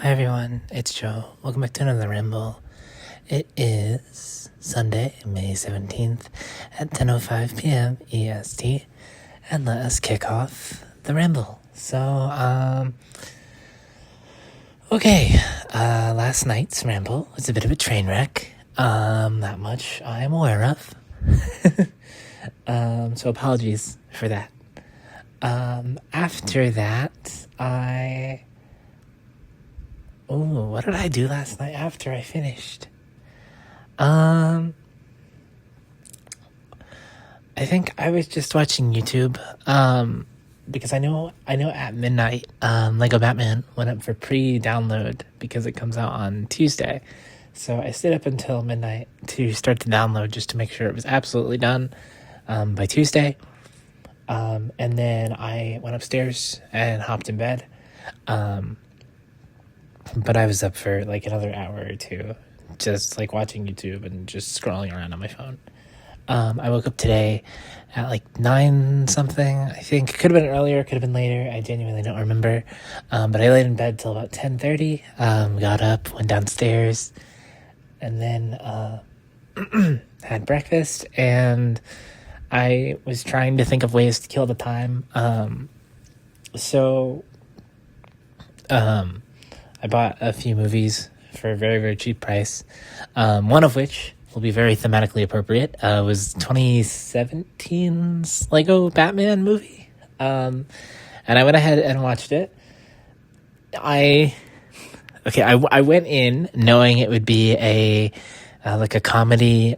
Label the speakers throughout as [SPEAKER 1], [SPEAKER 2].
[SPEAKER 1] Hi everyone, it's Joe. Welcome back to another Ramble. It is Sunday, May 17th at 10:05 p.m. EST, and let us kick off the Ramble. Last night's Ramble was a bit of a train wreck. That much I am aware of. So apologies for that. After that, what did I do last night after I finished? I think I was just watching YouTube, because I know at midnight, Lego Batman went up for pre-download because it comes out on Tuesday. So I stayed up until midnight to start the download just to make sure it was absolutely done, by Tuesday. And then I went upstairs and hopped in bed. But I was up for like another hour or two, just like watching YouTube and just scrolling around on my phone. I woke up today at like 9 something. I think could have been earlier, could have been later. I genuinely don't remember. But I laid in bed till about 10:30. Got up, went downstairs, and then had breakfast. And I was trying to think of ways to kill the time. I bought a few movies for a very, very cheap price. One of which will be very thematically appropriate, was 2017's Lego Batman movie. And I went ahead and watched it. I went in knowing it would be a comedy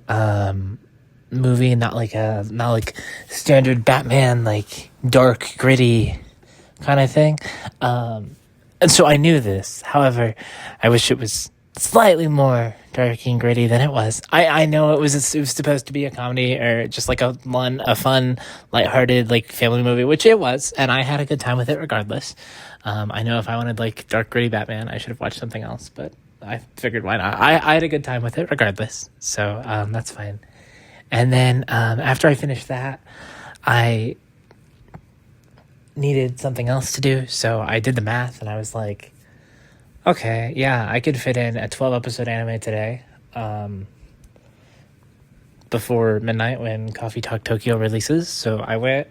[SPEAKER 1] movie, not like standard Batman, like dark, gritty kind of thing. And so I knew this. However, I wish it was slightly more dark and gritty than it was. I know it was supposed to be a comedy or just like a fun, lighthearted, like family movie, which it was, and I had a good time with it regardless. I know if I wanted like dark, gritty Batman, I should have watched something else, but I figured why not? I had a good time with it regardless, so that's fine. And then after I finished that, I needed something else to do, so I did the math and I was like, okay, yeah, I could fit in a 12 episode anime today, before midnight when Coffee Talk Tokyo releases. So I went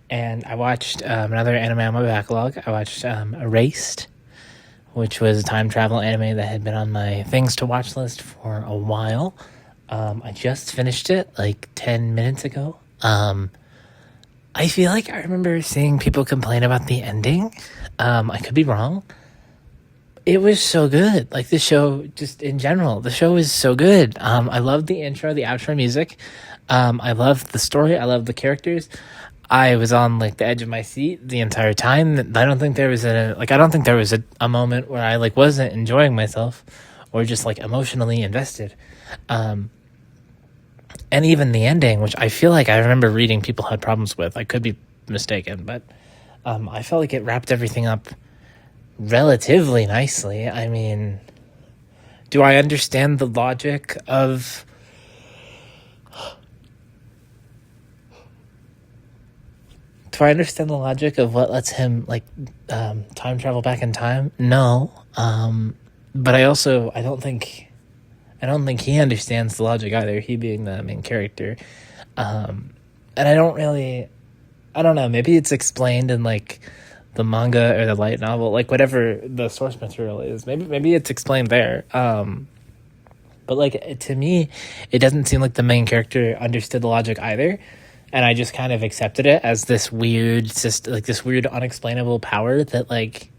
[SPEAKER 1] and I watched another anime on my backlog. I watched Erased, which was a time travel anime that had been on my things to watch list for a while. I just finished it like 10 minutes ago. I feel like I remember seeing people complain about the ending. I could be wrong. It was so good. Like the show, just in general, the show is so good. I love the intro, the outro music. I love the story. I love the characters. I was on like the edge of my seat the entire time. I don't think there was a moment where I like wasn't enjoying myself or just like emotionally invested. And even the ending, which I feel like I remember reading people had problems with. I could be mistaken, but I felt like it wrapped everything up relatively nicely. I mean, do I understand the logic of... Do I understand the logic of what lets him, like, time travel back in time? No. But I don't think he understands the logic either, he being the main character. And I don't know, maybe it's explained in, like, the manga or the light novel, like, whatever the source material is. Maybe it's explained there. But, like, to me, it doesn't seem like the main character understood the logic either. And I just kind of accepted it as this weird, unexplainable power that, like,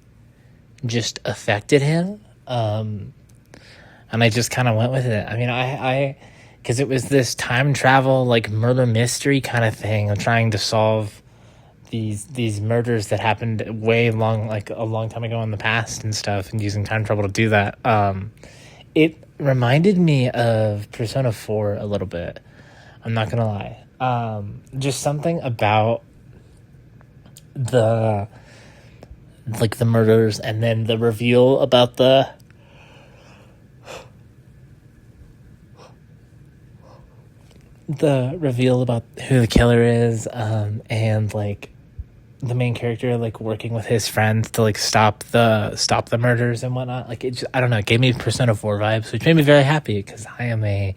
[SPEAKER 1] just affected him. And I just kind of went with it. I mean, because it was this time travel, like, murder mystery kind of thing of trying to solve these murders that happened a long time ago in the past and stuff, and using time travel to do that. It reminded me of Persona 4 a little bit. I'm not gonna lie. Just something about the murders, and then the reveal about who the killer is, and like the main character like working with his friends to like stop the murders and whatnot. Like it just, I don't know, it gave me Persona 4 vibes, which made me very happy because I am a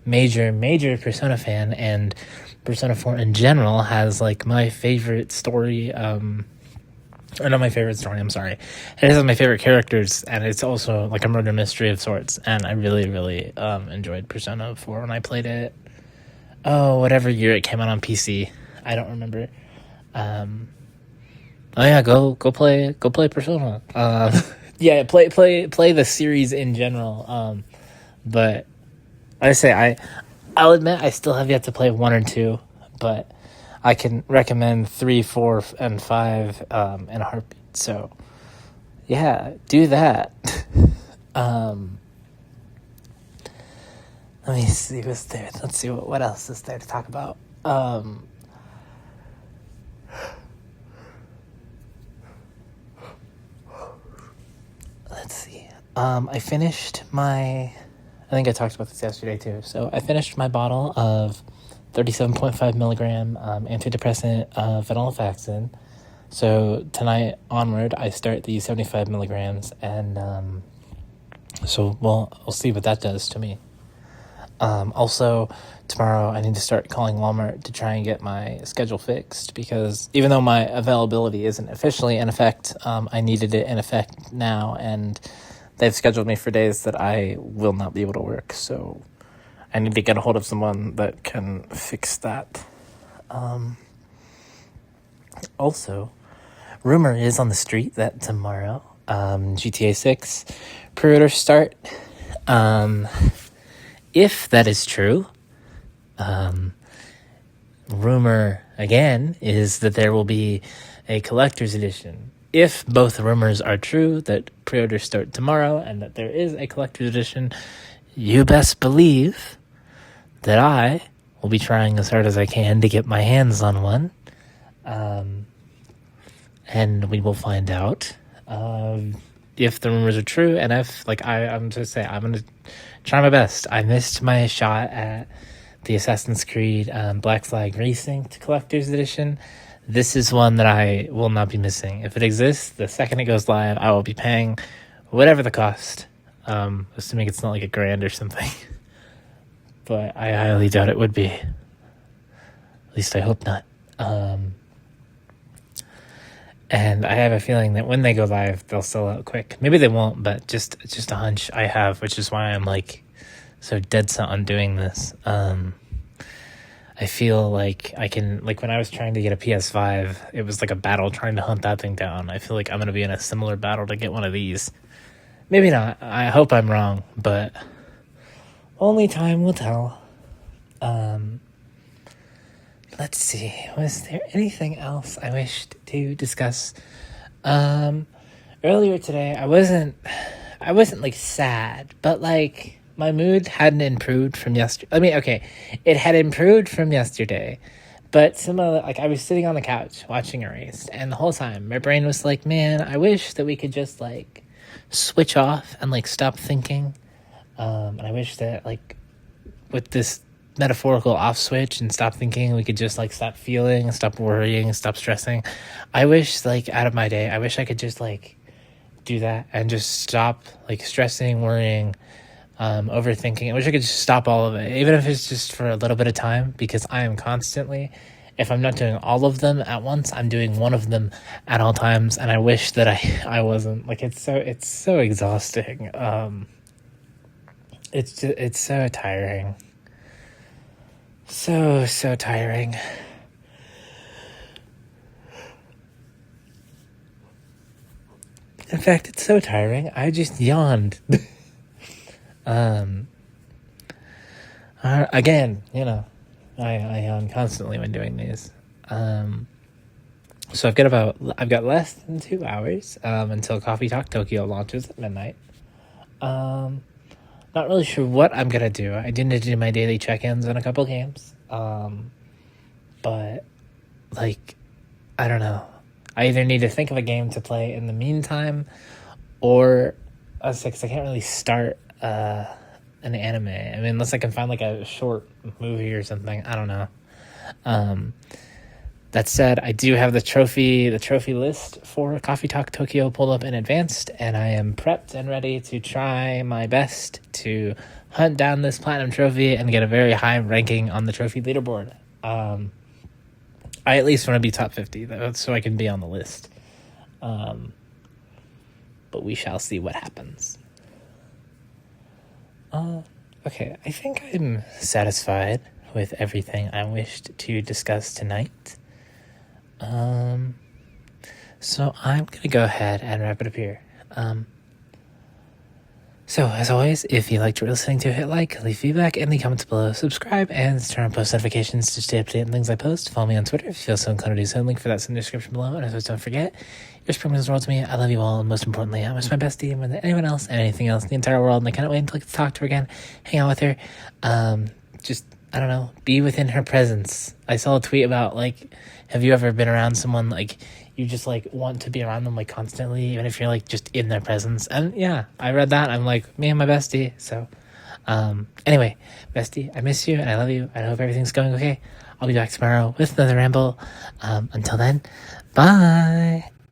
[SPEAKER 1] major Persona fan, and Persona 4 in general has like my favorite story, or not my favorite story, I'm sorry. It has my favorite characters, and it's also like a murder mystery of sorts, and I really enjoyed Persona 4 when I played it. Oh, whatever year it came out on PC. I don't remember. Oh yeah, go play Persona. Yeah, play the series in general. But I say I'll admit I still have yet to play 1 or 2, but I can recommend 3, 4, and 5 in a heartbeat. So yeah, do that. Let me see what's there. Let's see what else is there to talk about. Let's see. I finished I think I talked about this yesterday too. So I finished my bottle of 37.5 milligram antidepressant venlafaxine. So tonight onward, I start the 75 milligrams, and so we'll see what that does to me. Also, tomorrow I need to start calling Walmart to try and get my schedule fixed, because even though my availability isn't officially in effect, I needed it in effect now, and they've scheduled me for days that I will not be able to work, so I need to get a hold of someone that can fix that. Also, rumor is on the street that tomorrow, GTA 6 pre-order start. If that is true, rumor again is that there will be a collector's edition. If both rumors are true, that pre-orders start tomorrow and that there is a collector's edition, you best believe that I will be trying as hard as I can to get my hands on one. And we will find out if the rumors are true, and if, like, I'm just saying, I'm going to try my best. I missed my shot at the Assassin's Creed Black Flag Resynced Collector's Edition. This is one that I will not be missing. If it exists, the second it goes live, I will be paying whatever the cost, assuming it's not like $1,000 or something. But I highly doubt it would be. At least I hope not. And I have a feeling that when they go live, they'll sell out quick. Maybe they won't, but just a hunch I have, which is why I'm like so dead set on doing this. I feel like I can, like when I was trying to get a PS5, it was like a battle trying to hunt that thing down. I feel like I'm going to be in a similar battle to get one of these. Maybe not. I hope I'm wrong, but only time will tell. Let's see. Was there anything else I wished to discuss? Earlier today, I wasn't like sad, but like my mood hadn't improved from yesterday. I mean, okay, it had improved from yesterday, but like I was sitting on the couch watching Erased, and the whole time my brain was like, man, I wish that we could just like switch off and like stop thinking. And I wish that like with this metaphorical off switch and stop thinking, we could just like stop feeling, stop worrying, stop stressing. I wish, like, out of my day, I wish I could just like do that and just stop like stressing, worrying, overthinking. I wish I could just stop all of it, even if it's just for a little bit of time, because I am constantly, if I'm not doing all of them at once, I'm doing one of them at all times, and I wish that I wasn't. Like, it's so exhausting. It's so tiring. So tiring. In fact, it's so tiring, I just yawned. Again, you know, I yawn constantly when doing these. So I've got less than 2 hours until Coffee Talk Tokyo launches at midnight. Not really sure what I'm gonna do. I do need to do my daily check-ins on a couple games. But like, I don't know. I either need to think of a game to play in the meantime, or I can't really start an anime. I mean, unless I can find like a short movie or something. I don't know. That said, I do have the trophy list for Coffee Talk Tokyo pulled up in advance, and I am prepped and ready to try my best to hunt down this platinum trophy and get a very high ranking on the trophy leaderboard. I at least want to be top 50, though, so I can be on the list. But we shall see what happens. Okay, I think I'm satisfied with everything I wished to discuss tonight. So I'm going to go ahead and wrap it up here. So, as always, if you liked what you're listening to, hit like, leave feedback in the comments below, subscribe, and turn on post notifications to stay updated on things I post. Follow me on Twitter if you feel so inclined to do so. Link for that's in the description below. And as always, don't forget, your spring means the world to me. I love you all, and most importantly, I miss my bestie more than anyone else and anything else in the entire world. And I can't wait until I get to talk to her again, hang out with her. Just, I don't know, be within her presence. I saw a tweet about, like, have you ever been around someone, like, you just, like, want to be around them, like, constantly, even if you're, like, just in their presence. And, yeah, I read that. I'm like, me and my bestie. So, anyway, bestie, I miss you, and I love you, and I hope everything's going okay. I'll be back tomorrow with another ramble. Until then, bye!